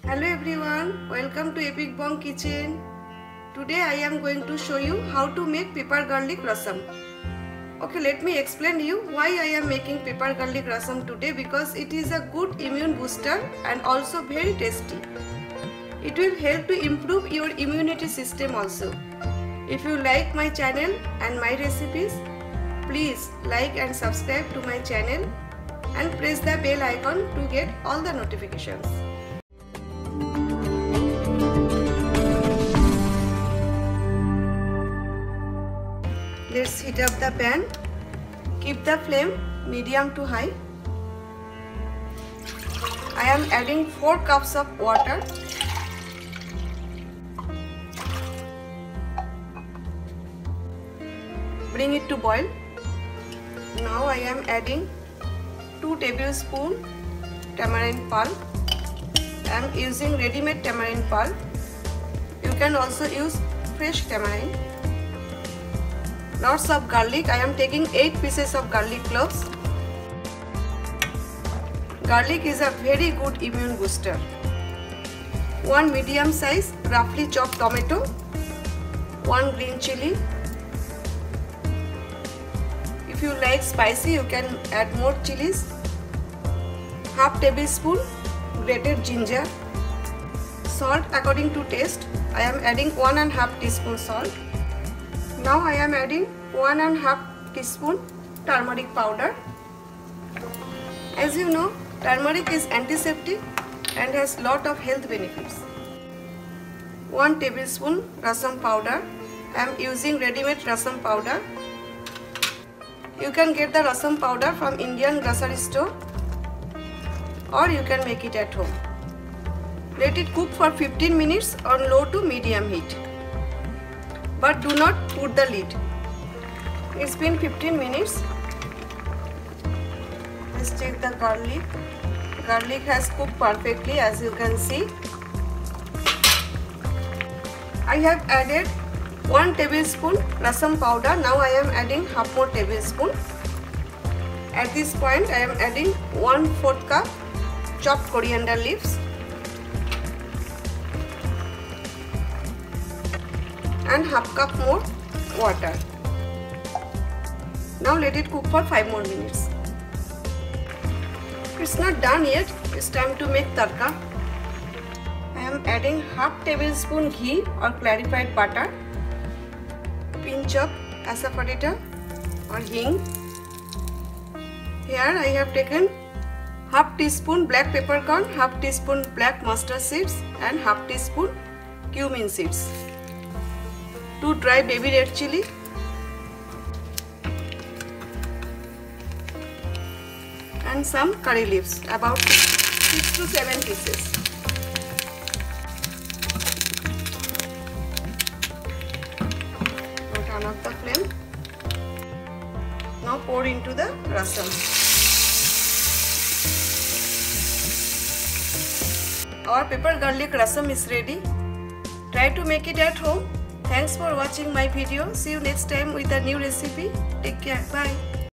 Hello everyone, welcome to Epic Bong Kitchen. Today I am going to show you how to make pepper garlic rasam. Okay, let me explain you why I am making pepper garlic rasam today, because it is a good immune booster and also very tasty. It will help to improve your immunity system also. If you like my channel and my recipes, please like and subscribe to my channel and press the bell icon to get all the notifications. Let's heat up the pan. Keep the flame medium to high. I am adding 4 cups of water. Bring it to boil. Now I am adding 2 tablespoons tamarind pulp. I am using ready-made tamarind pulp. You can also use fresh tamarind. Lots of garlic. I am taking 8 pieces of garlic cloves. Garlic is a very good immune booster. 1 medium size roughly chopped tomato. 1 green chili. If you like spicy, you can add more chilies. Half tablespoon grated ginger. Salt according to taste. I am adding 1.5 teaspoon salt. Now I am adding 1.5 teaspoon turmeric powder. As you know, turmeric is antiseptic and has lot of health benefits. 1 tablespoon rasam powder. I am using ready-made rasam powder. You can get the rasam powder from Indian grocery store, or you can make it at home. Let it cook for 15 minutes on low to medium heat. But do not put the lid. It's been 15 minutes. Let's check the garlic. Garlic has cooked perfectly, as you can see. I have added 1 tablespoon rasam powder. Now I am adding half more tablespoon. At this point I am adding 1/4 cup chopped coriander leaves and half cup more water. Now let it cook for 5 more minutes. It's not done yet. It's time to make tadka. I am adding half tablespoon ghee or clarified butter, pinch of asafoetida or hing. Here I have taken half teaspoon black peppercorn, half teaspoon black mustard seeds and half teaspoon cumin seeds. 2 dry baby red chili, and some curry leaves, about 6 to 7 pieces. Now turn off the flame. Now pour into the rasam. Our pepper garlic rasam is ready. Try to make it at home. Thanks for watching my video. See you next time with a new recipe. Take care. Bye.